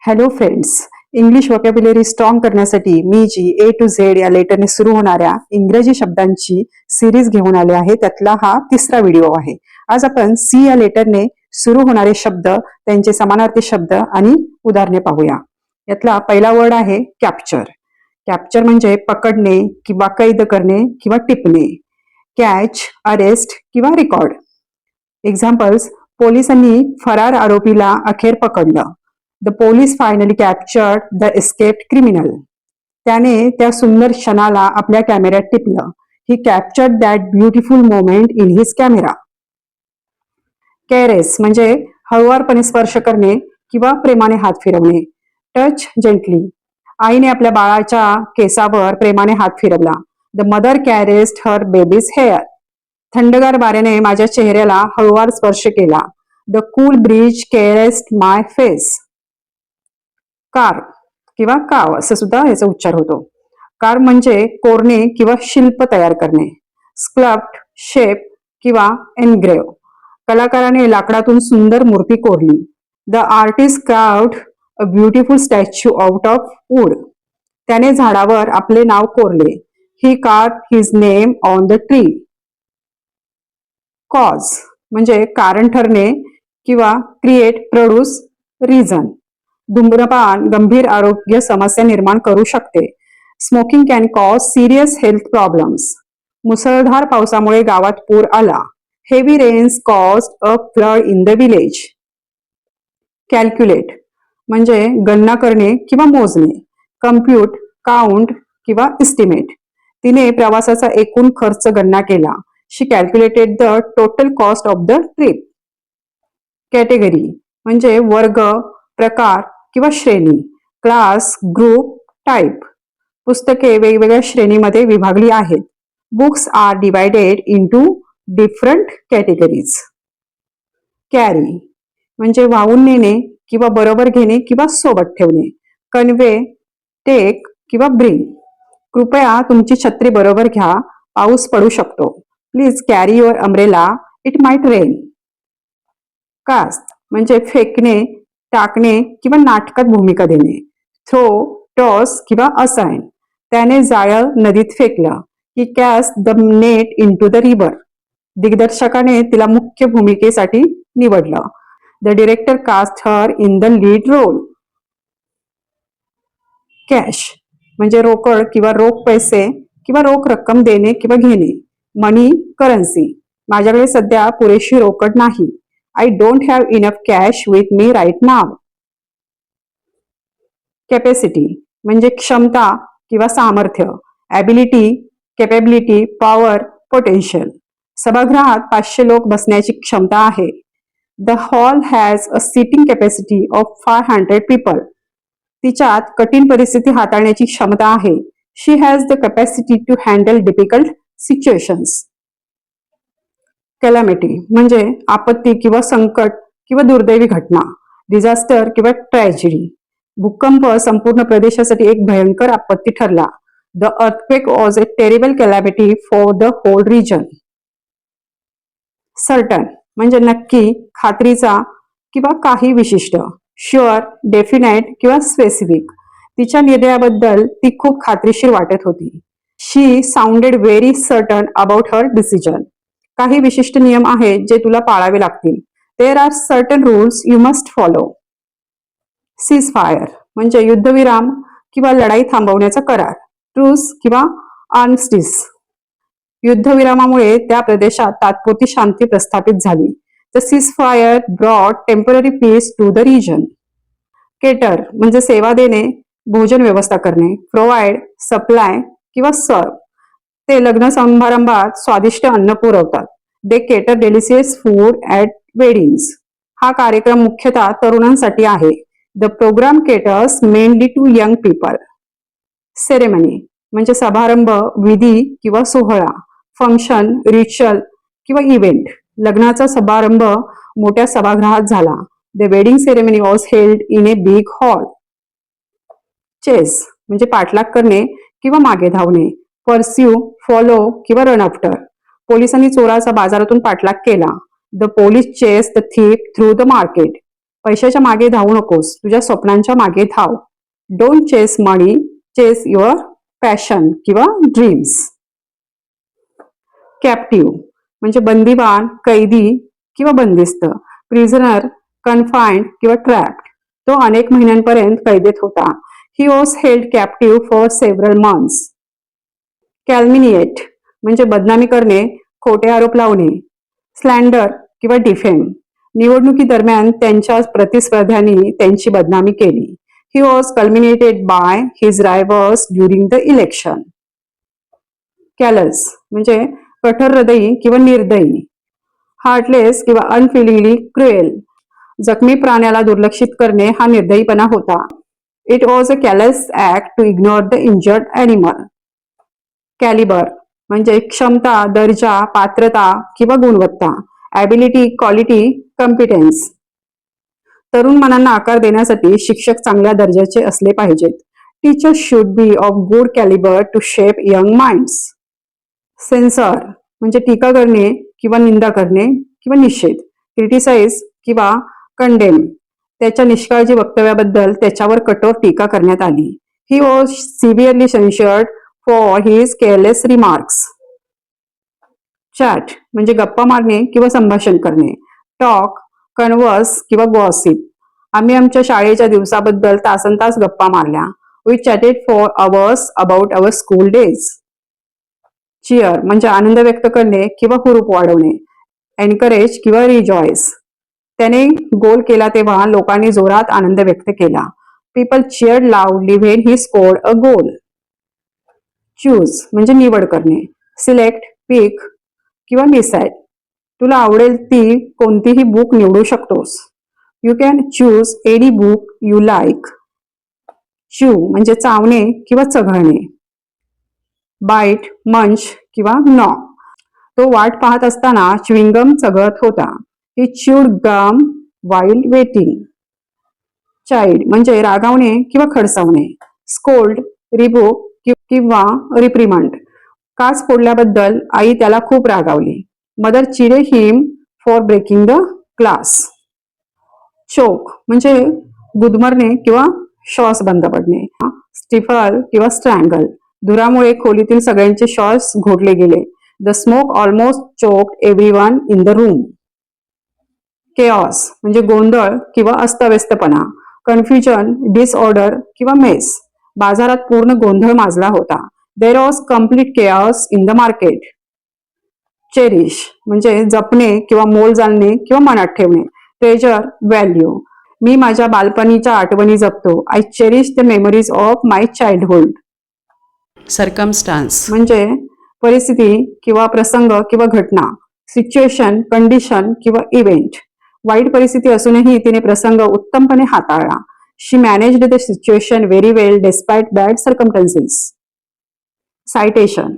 Hello friends, English vocabulary strong करण्यासाठी मी जी ए to Z या लेटरने सुरू होणाऱ्या इंग्रजी शब्दांची सिरीज घेऊन आले आहे. त्यातला हा तिसरा व्हिडिओ आहे. आज आपण सी या लेटरने सुरू होणारे शब्द, त्यांचे समानार्थी शब्द आणि उदाहरणे पाहूया. यातला पहिला वर्ड आहे कॅप्चर. कॅप्चर म्हणजे पकडणे किंवा कैद करणे किंवा टिपणे. कॅच, अरेस्ट किंवा रेकॉर्ड. एक्झाम्पल्स: पोलिसांनी फरार आरोपीला अखेर पकडलं. The police finally captured the escaped criminal. त्याने त्या सुंदर क्षणाला आपल्या कॅमेऱ्यात टिपलं. He captured that beautiful moment in his camera. कॅरेस म्हणजे हळुवारपणे स्पर्श करणे किंवा प्रेमाने हात फिरवणे. Touch gently. आईने आपल्या बाळाच्या केसावर प्रेमाने हात फिरवला. The mother caressed her baby's hair. थंडगार वाऱ्याने माझ्या चेहऱ्याला हळुवार स्पर्श केला. The cool breeze caressed my face. Car किंवा काव असं सुद्धा याचा उच्चार होतो. कार म्हणजे कोरणे किंवा शिल्प तयार करणे. स्कल्प्ट, शेप किंवा एनग्रेव. कलाकाराने लाकडातून सुंदर मूर्ती कोरली. The artist carved a beautiful statue out of wood. त्याने झाडावर आपले नाव कोरले. He carved his name on the tree. Cause म्हणजे कारण ठरणे किंवा क्रिएट, प्रोड्यूस, रिझन. धूम्रपान गंभीर आरोग्य समस्या निर्माण करू शकते. Smoking can cause serious health problems. मुसळधार पावसामुळे गावात पूर आला. Heavy rains caused a flood in the village. Calculate म्हणजे गणना करणे किंवा मोजणे. कम्प्यूट, काउंट किंवा एस्टिमेट. तिने प्रवासाचा एकूण खर्च गणना केला. She calculated the total cost of the trip. Category म्हणजे वर्ग, प्रकार किंवा श्रेणी. Class, group, type. पुस्तके वेगवेगळ्या श्रेणीमध्ये विभागली आहेत. Books are divided into different categories. Carry म्हणजे वाहून नेणे किंवा बरोबर घेणे किंवा सोबत ठेवणे. कन्वे, टेक किंवा ब्रिंग. कृपया तुमची छत्री बरोबर घ्या, पाऊस पडू शकतो. Please carry your umbrella, it might rain. Cast म्हणजे फेकणे, टाकणे किंवा नाटकात भूमिका देणे. थ्रो, टॉस किंवा असाइन. त्याने जाळं नदीत फेकलं. He cast the net into the river. दिग्दर्शकाने तिला मुख्य भूमिकेसाठी निवडलं. The director cast her in the lead role. Cash म्हणजे रोकड किंवा रोख पैसे किंवा रोख रक्कम देणे किंवा घेणे. मनी, करन्सी. माझ्याकडे सध्या पुरेशी रोकड नाही. I don't have enough cash with me right now. Capacity म्हणजे क्षमता किंवा सामर्थ्य. Ability, capability, power, potential. सभागृहात 500 लोक बसण्याची क्षमता आहे. The hall has a seating capacity of 500 people. तिच्यात कठीण परिस्थिती हाताळण्याची क्षमता आहे. She has the capacity to handle difficult situations. Calamity म्हणजे आपत्ती किंवा संकट किंवा दुर्दैवी घटना. डिझास्टर किंवा ट्रॅजेडी. भूकंप संपूर्ण प्रदेशासाठी एक भयंकर आपत्ती ठरला. The earthquake was a terrible calamity for the whole region. Certain म्हणजे नक्की, खात्रीचा किंवा काही विशिष्ट. शुअर, डेफिनेट किंवा स्पेसिफिक. तिच्या निर्णयाबद्दल ती खूप खात्रीशीर वाटत होती. She sounded very certain about her decision. काही विशिष्ट नियम आहेत जे तुला पाळावे लागतील. There are certain rules you must follow. Ceasefire म्हणजे युद्धविराम किंवा लढाई थांबवण्याचा करार. ट्रूस किंवा आर्मिस्टिस. युद्धविरामामुळे त्या प्रदेशात तात्पुरती शांती प्रस्थापित झाली. The ceasefire brought temporary peace to the region. Cater म्हणजे सेवा देणे, भोजन व्यवस्था करणे. प्रोव्हाइड, सप्लाय किंवा सर्व. ते लग्न समारंभात स्वादिष्ट अन्न पुरवतात. They cater delicious food at weddings. हा कार्यक्रम मुख्यतः तरुणांसाठी आहे. The programme caters mainly to young people. Ceremony म्हणजे समारंभ, विधी किंवा सोहळा. फंक्शन, रिच्युअल किंवा इव्हेंट. लग्नाचा समारंभ मोठ्या सभागृहात झाला. The wedding ceremony was held in a big hall. Chase म्हणजे पाठलाग करणे किंवा मागे धावणे. परस्यू, फॉलो किंवा रन आफ्टर. पोलिसांनी चोराचा बाजारातून पाठलाग केला. The police chase the thief through the market. पैशाच्या मागे धावू नकोस, तुझ्या स्वप्नांच्या मागे धाव. Don't chase money, chase your passion किंवा ड्रीम्स. कॅप्टिव्ह म्हणजे बंदिवान, कैदी किंवा बंदिस्त. प्रिझनर, कन्फाइंड किंवा ट्रॅप्ड. तो अनेक महिन्यांपर्यंत कैदेत होता. He was held captive for several months. Calumniate म्हणजे बदनामी करणे, खोटे आरोप लावणे. स्लँडर किंवा डिफेम. निवडणुकीदरम्यान त्यांच्या प्रतिस्पर्ध्यांनी त्यांची बदनामी केली. He was calumniated by his rivals during the election. Callous म्हणजे कठोर हृदयी किंवा निर्दयी. हार्टलेस किंवा अनफिलिंगली क्रुएल. जखमी प्राण्याला दुर्लक्षित करणे हा निर्दयीपणा होता. It was a callous act to ignore the injured animal. Calibre म्हणजे क्षमता, दर्जा, पात्रता किंवा गुणवत्ता. Ability, quality, competence. तरुण मनांना आकार देण्यासाठी शिक्षक चांगल्या दर्जाचे असले पाहिजेत. Teachers should be of good calibre to shape young minds. Censure म्हणजे टीका करणे किंवा निंदा करणे किंवा निषेध. क्रिटिसाइज किंवा कंडेम. त्याच्या निष्काळजी वक्तव्याबद्दल त्याच्यावर कठोर टीका करण्यात आली. He was severely censured for his careless remarks. Chat म्हणजे गप्पा मारणे किंवा संभाषण करणे. टॉक, कन्व्हर्स किंवा गॉसिप. आम्ही आमच्या शाळेच्या दिवसाबद्दल तासनतास गप्पा मारल्या. We chatted for hours about our school days. Cheer म्हणजे आनंद व्यक्त करणे किंवा हुरूप वाढवणे. एनकरेज किंवा रिजॉयस. त्याने गोल केला तेव्हा लोकांनी जोरात आनंद व्यक्त केला. People cheered loudly when he scored a goal. Choose म्हणजे निवड करणे. सिलेक्ट, पिक किंवा डिसाइड. तुला आवडेल ती कोणतीही बुक निवडू शकतोस. You can choose any book you like. च्यू म्हणजे चावणे किंवा चघळणे. बाईट, मंच किंवा नॉ. तो वाट पाहत असताना च्युइंगम चघळत होता. ही च्यूड गम वाईल वेटिंग. चाइल्ड म्हणजे रागावणे किंवा खडसावणे. स्कोल्ड, रिबुक किंवा रिप्रिमंड. काच फोडल्याबद्दल आई त्याला खूप रागावली. Mother chided him for breaking the glass. Choke म्हणजे गुदमरणे किंवा श्वास बंद पडणे. स्टिफल किंवा स्ट्रँगल. धुरामुळे खोलीतील सगळ्यांचे श्वास घोटले गेले. The smoke almost choked everyone in the room. Chaos म्हणजे गोंधळ किंवा अस्ताव्यस्तपणा. कन्फ्युजन, डिसऑर्डर किंवा मेस. बाजारात पूर्ण गोंधळ माजला होता. There was complete chaos in the market. Cherish म्हणजे जपणे किंवा मोल जाणणे किंवा मनात ठेवणे. Treasure, value. मी माझ्या बालपणीच्या आठवणी जपतो. I cherish the memories of my childhood. Circumstance म्हणजे परिस्थिती किंवा प्रसंग किंवा घटना. सिच्युएशन, कंडिशन किंवा इव्हेंट. वाईट परिस्थिती असूनही तिने प्रसंग उत्तमपणे हाताळला. She managed the situation very well despite bad circumstances. Citation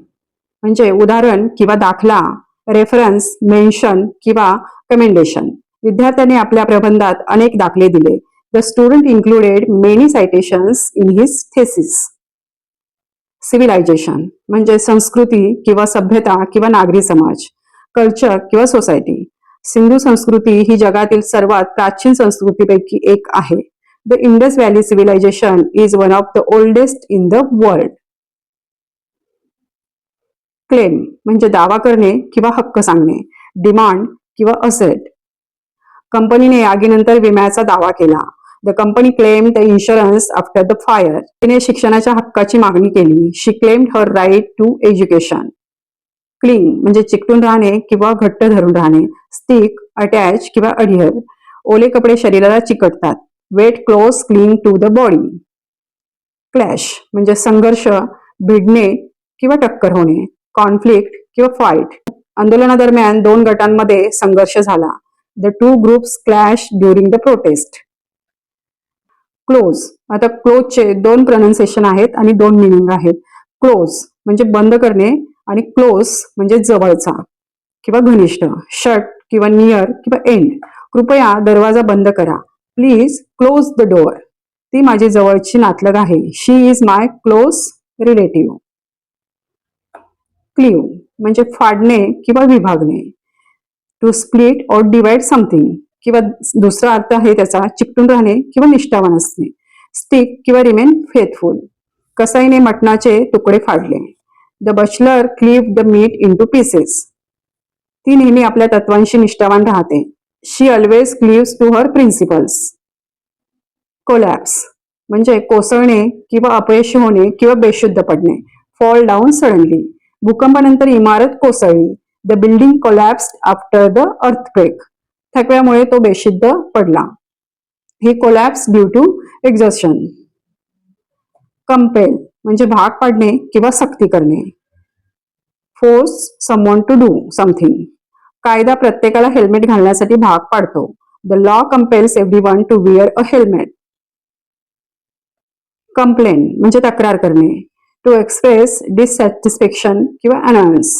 म्हणजे उदाहरण किंवा दाखला. रेफरन्स, मेन्शन किंवा कमेंडेशन. विद्यार्थ्याने आपल्या प्रबंधात अनेक दाखले दिले. The student included many citations in his thesis. Civilization म्हणजे संस्कृती किंवा सभ्यता किंवा नागरी समाज. कल्चर किंवा सोसायटी. सिंधू संस्कृती ही जगातील सर्वात प्राचीन संस्कृतीपैकी एक आहे. The Indus valley civilisation is one of the oldest in the world. Claim म्हणजे दावा करणे किंवा हक्क सांगणे. डिमांड किंवा असेट. कंपनीने आगीनंतर विम्याचा दावा केला. The company claim the insurance after the fire. तिने शिक्षणाच्या हक्काची मागणी केली. She claimed her right to education. Cling म्हणजे चिकटून राहणे किंवा घट्ट धरून राहणे. स्टिक, अटॅच किंवा अडिहर. ओले कपडे शरीराला चिकटतात. Wet cloth cling to the body. Clash म्हणजे संघर्ष, भिडणे किंवा टक्कर होणे. कॉन्फ्लिक्ट किंवा फाईट. आंदोलनादरम्यान दोन गटांमध्ये संघर्ष झाला. The two groups clash during the prostate. Close. आता क्लोजचे दोन प्रोनाउन्सिएशन आहेत आणि दोन मिनिंग आहेत. क्लोज म्हणजे बंद करणे आणि क्लोज म्हणजे जवळचा किंवा घनिष्ठ. शट किंवा नियर किंवा एंड. कृपया दरवाजा बंद करा. Please close the door. ती माझी जवळची नातलग आहे. She is my close relative. Cleave म्हणजे फाडणे किंवा विभागणे. To split or divide something किंवा दुसरा अर्थ आहे त्याचा चिकटून राहणे किंवा निष्ठावान असणे. स्टिक किंवा रिमेन फेथफुल. कसाईने मटणाचे तुकडे फाडले. The butcher cleave the meat into pieces. ती नेहमी आपल्या तत्वांशी निष्ठावान राहते. She always cleaves to her principles. Collapse म्हणजे कोसळणे किंवा अपयशी होणे किंवा बेशुद्ध पडणे. Fall down suddenly. भूकंपानंतर इमारत कोसळली. The building collapsed after the earthquake. थकव्यामुळे तो बेशुद्ध पडला. He collapse due to exhaustion. Compel म्हणजे भाग पाडणे किंवा सक्ती करणे. Force someone to do something. कायदा प्रत्येकाला हेल्मेट घालण्यासाठी भाग पाडतो. The law compels everyone to wear a helmet. Complain म्हणजे तक्रार करणे. टू एक्सप्रेस डिससॅटिस्फॅक्शन किंवा अनायन्स.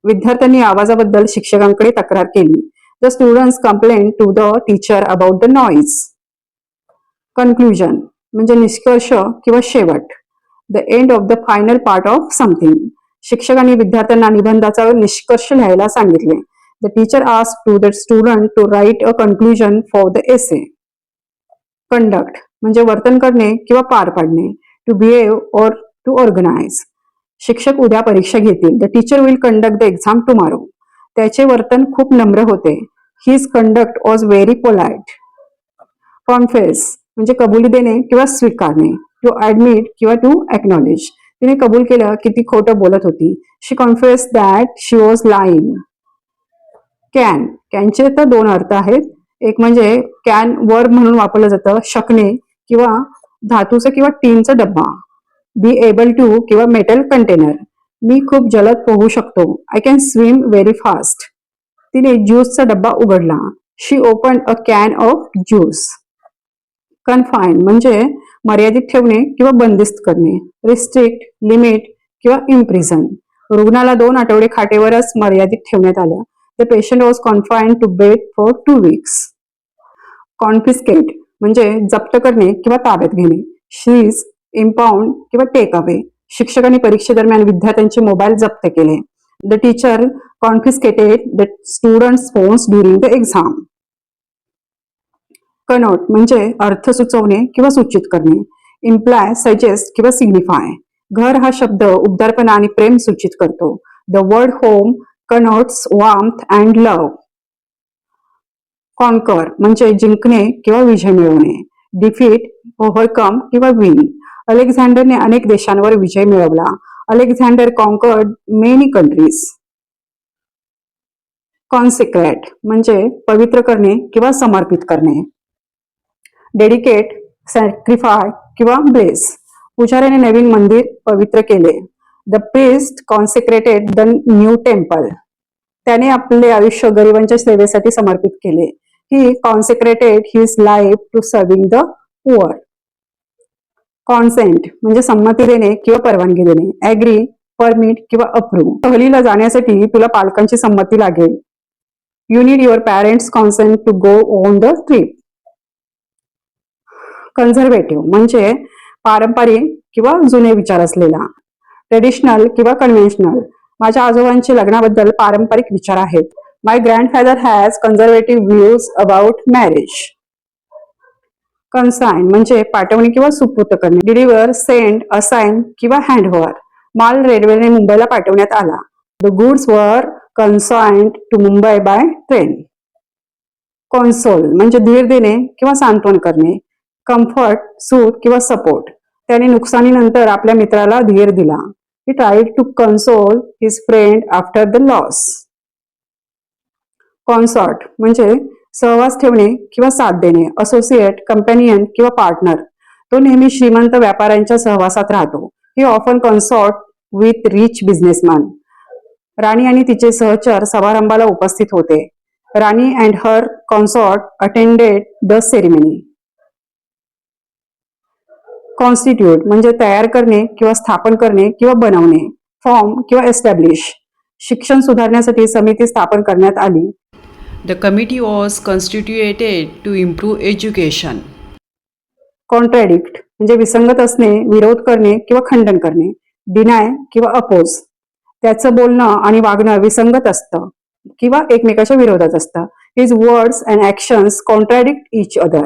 विद्यार्थ्यांनी आवाजाबद्दल शिक्षकांकडे तक्रार केली. The students complain to the teacher about the noise. Conclusion म्हणजे निष्कर्ष किंवा शेवट. The end of the final part of something. शिक्षकांनी विद्यार्थ्यांना निबंधाचा निष्कर्ष लिहायला सांगितले. The teacher asked to the student to write a conclusion for the essay. Conduct म्हणजे वर्तन करणे किंवा पार पाडणे. To behave or to organise. शिक्षक उद्या परीक्षा घेतील. The teacher will conduct the exam tomorrow. त्याचे वर्तन खूप नम्र होते. His conduct was very polite. Confess म्हणजे कबुली देणे किंवा स्वीकारणे. टू ऍडमिट किंवा टू एक्नॉलेज. तिने कबूल केलं की ती खोटं बोलत होती. She confess that she was lying. Can. कॅनचे तर दोन अर्थ आहेत. एक म्हणजे कॅन वर्ब म्हणून वापरलं जातं शकणे किंवा धातूचं किंवा टीनचा डब्बा. बी एबल टू किंवा मेटल कंटेनर. मी खूप जलद पोहू शकतो. I can swim very fast. तिने ज्यूसचा डब्बा उघडला. She open a can of juice. Confine म्हणजे मर्यादित ठेवणे किंवा बंदिस्त करणे. रिस्ट्रिक्ट, लिमिट किंवा इम्प्रिझन. रुग्णाला 2 आठवडे खाटेवरच मर्यादित ठेवण्यात आलं. The patient was confined to bed for 2 weeks. Confiscate म्हणजे जप्त करणे किंवा ताब्यात घेणे. सीज, इम्पाउंड किंवा टेक अवे. शिक्षकांनी परीक्षेदरम्यान विद्यार्थ्यांचे मोबाईल जप्त केले. The teacher confiscated the students phones during the exam. Connote म्हणजे अर्थ सुचवणे किंवा सूचित करणे. इम्प्लाय, सजेस्ट किंवा सिग्निफाय. घर हा शब्द उबदारपणा आणि प्रेम सूचित करतो. The word home connotes warmth and love. Conquer म्हणजे जिंकणे किंवा विजय मिळवणे. डिफीट, ओव्हरकम किंवा विन. अलेक्झांडरने अनेक देशांवर विजय मिळवला. Alexander conquered many countries. Consecrate म्हणजे पवित्र करणे किंवा समर्पित करणे. डेडिकेट, सॅक्रिफाय किंवा ब्लेस. पुजाऱ्याने नवीन मंदिर पवित्र केले. The priest consecrated the new temple. त्याने आपले आयुष्य गरिबांच्या सेवेसाठी समर्पित केले. He consecrated his life to serving the poor. Consent म्हणजे संमती देणे किंवा परवानगी देणे. ऍग्री, परमिट किंवा अप्रूव्ह. सहलीला जाण्यासाठी तुला पालकांची संमती लागेल. You need your parents consent to go on the trip. Conservative म्हणजे पारंपरिक किंवा जुने विचार असलेला. ट्रेडिशनल किंवा कन्व्हेन्शनल. माझ्या आजोबांचे लग्नाबद्दल पारंपरिक विचार आहेत. My grandfather has conservative views about marriage. Consign म्हणजे पाठवणी किंवा सुपूर्द करणे. डिलिव्हर, सेंड, असाइन किंवा हँडओव्हर. माल रेल्वेने मुंबईला पाठवण्यात आला. The goods were consigned to Mumbai by train. Console म्हणजे धीर देणे किंवा सांत्वन करणे. कम्फर्ट, सूट किंवा सपोर्ट. त्याने नुकसानीनंतर आपल्या मित्राला धीर दिला. He tried to console his friend after the loss. Consort म्हणजे सहवास ठेवणे किंवा साथ देणे. असोसिएट, कंपॅनियन किंवा पार्टनर. तो नेहमी श्रीमंत व्यापाऱ्यांच्या सहवासात राहतो. He often consort with rich businessman. राणी आणि तिचे सहचर समारंभाला उपस्थित होते. Rani and her consort attended the ceremony. Constitute म्हणजे तयार करणे किंवा स्थापन करणे किंवा बनवणे. फॉर्म किंवा एस्टॅब्लिश. शिक्षण सुधारण्यासाठी समिती स्थापन करण्यात आली. The committee was constituted to improve education. कॉन्ट्रॅडिक्ट म्हणजे विसंगत असणे, विरोध करणे किंवा खंडन करणे. डिनाय किंवा अपोज. त्याचं बोलणं आणि वागणं विसंगत असतं किंवा एकमेकाच्या विरोधात असतं. His words and actions contradict each other.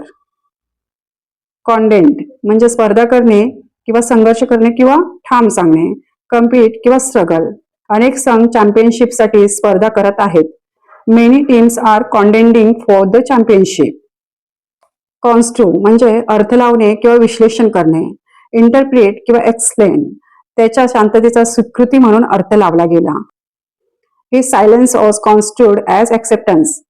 Contend म्हणजे स्पर्धा करणे किंवा संघर्ष करणे किंवा ठाम सांगणे. कम्पीट किंवा स्ट्रगल. अनेक संघ चॅम्पियनशिपसाठी स्पर्धा करत आहेत. Many teams are contending for the championship. Construe म्हणजे अर्थ लावणे किंवा विश्लेषण करणे. इंटरप्रिट किंवा एक्सप्लेन. त्याच्या शांततेचा स्वीकृती म्हणून अर्थ लावला गेला. His silence was construed as acceptance.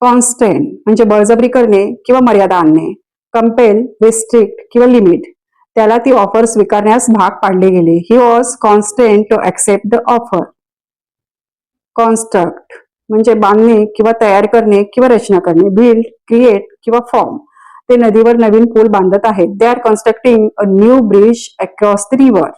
Constrain म्हणजे बळजबरी करणे किंवा मर्यादा आणणे. कंपेल, रिस्ट्रिक्ट किंवा लिमिट. त्याला ती ऑफर स्वीकारण्यास भाग पाडले गेले. He was constrained to accept the offer. Construct म्हणजे बांधणे किंवा तयार करणे किंवा रचना करणे. बिल्ड, क्रिएट किंवा फॉर्म. ते नदीवर नवीन पूल बांधत आहेत. They are constructing a new bridge across the river.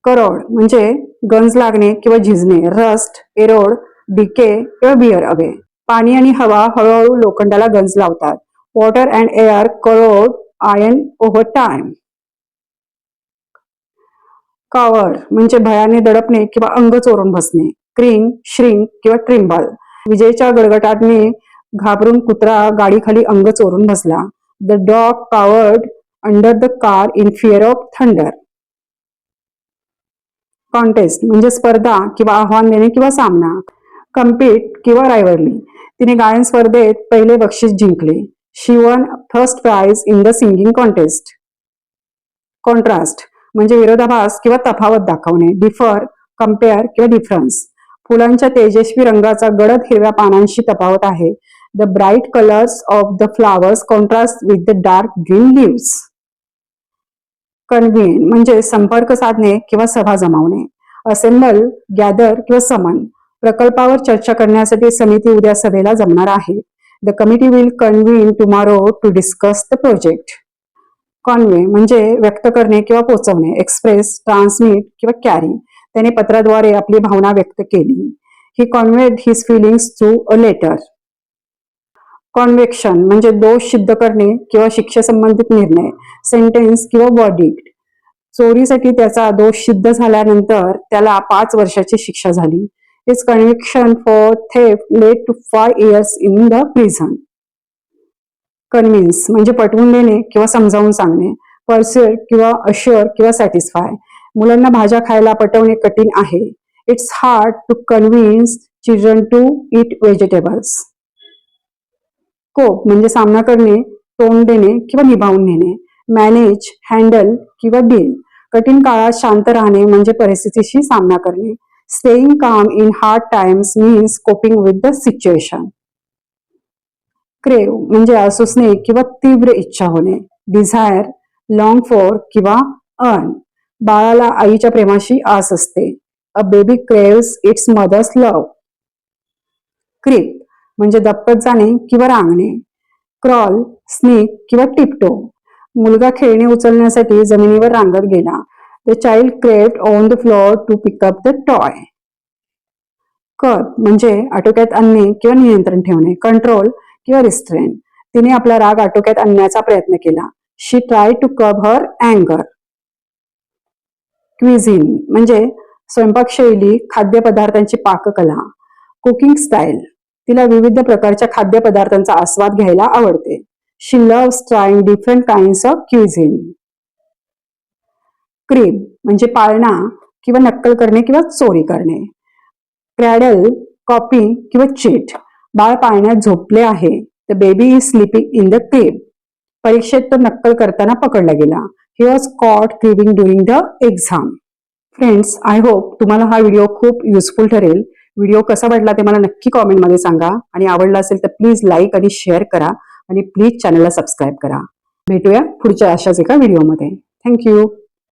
Corrode म्हणजे गंज लागणे किंवा झिजणे. रस्ट, एरोड, डिके किंवा बिअर अवे. पाणी आणि हवा हळूहळू लोखंडाला गंज लावतात. Water and air corrode iron over time. Cower म्हणजे भयाने दडपणे किंवा अंग चोरून बसणे. क्रिंग, श्रिंक किंवा ट्रिम्बल. विजेच्या गडगडाटने घाबरून कुत्रा गाडीखाली अंग चोरून बसला. The dog cowered under the car in fear of thunder. Contest म्हणजे स्पर्धा किंवा आव्हान देणे किंवा सामना. कम्पीट किंवा रायव्हरली. तिने गायन स्पर्धेत पहिले बक्षीस जिंकले. She won first prize in the singing contest. Contrast म्हणजे विरोधाभास किंवा तफावत दाखवणे. डिफर, कम्पेअर किंवा डिफरन्स. फुलांच्या तेजस्वी रंगाचा गडद हिरव्या पानांशी तफावत आहे. The bright colours of the flowers contrast with the dark green leaves. Convene म्हणजे संपर्क साधणे किंवा सभा जमावणे. असेंबल, गॅदर किंवा समन. प्रकल्पावर चर्चा करण्यासाठी समिती उद्या सभेला जमणार आहे. The committee will convene tomorrow to discuss the project. Convey म्हणजे व्यक्त करणे किंवा पोचवणे. एक्सप्रेस, ट्रान्समिट किंवा कॅरी. त्याने पत्राद्वारे आपली भावना व्यक्त केली. He conveyed his feelings through a letter. Conviction म्हणजे दोष सिद्ध करणे किंवा शिक्षेसंबंधित निर्णय. सेंटेन्स किंवा वर्डिक्ट. चोरीसाठी त्याचा दोष सिद्ध झाल्यानंतर त्याला 5 वर्षाची शिक्षा झाली. His conviction for theft led to 5 years in the prison. Convince म्हणजे पटवून देणे किंवा समजावून सांगणे. परस्युएड किंवा अश्युअर किंवा सॅटिस्फाय. मुलांना भाज्या खायला पटवणे कठीण आहे. It's hard to convince children to eat vegetables. Cope म्हणजे सामना करणे, तोंड देणे किंवा निभावून नेणे. मॅनेज, हँडल किंवा डील. कठीण काळात शांत राहणे म्हणजे परिस्थितीशी सामना करणे. Staying calm in hard times means coping with the situation. Crave म्हणजे असुसणे किंवा तीव्र इच्छा होणे. डिझायर, लॉंग फॉर किंवा अर्न. बाळाला आईच्या प्रेमाशी आस असते. A baby craves its mother's love. Creep म्हणजे दप्पत जाणे किंवा रांगणे. क्रॉल, स्नीक किंवा टिपटो. मुलगा खेळणे उचलण्यासाठी जमिनीवर रांगत गेला. The child crawled on the floor to pick up the toy. Curb म्हणजे आटोक्यात आणणे किंवा नियंत्रण ठेवणे. कंट्रोल किंवा रिस्ट्रेन. तिने आपला राग आटोक्यात आणण्याचा प्रयत्न केला. She try to curb her अँगर. क्विझिन म्हणजे स्वयंपाकशैली, खाद्यपदार्थांची पाककला. Cooking style. तिला विविध प्रकारच्या खाद्यपदार्थांचा आस्वाद घ्यायला आवडते. She loves trying different kinds of cuisine. Crib म्हणजे पाळणा किंवा नक्कल करणे किंवा चोरी करणे. क्रॅडल, कॉपी किंवा चीट. बाळ पाळण्यात झोपले आहे. The baby is sleeping in the crib. परीक्षेत तो नक्कल करताना पकडला गेला. He was caught cribbing during the exam. Friends, I hope तुम्हाला हा व्हिडिओ खूप युजफुल ठरेल. व्हिडिओ कसा वाटला ते मला नक्की कॉमेंटमध्ये सांगा आणि आवडला असेल तर प्लीज लाईक आणि शेअर करा आणि प्लीज चॅनलला सबस्क्राईब करा. भेटूया पुढच्या अशाच एका व्हिडिओमध्ये. थँक्यू.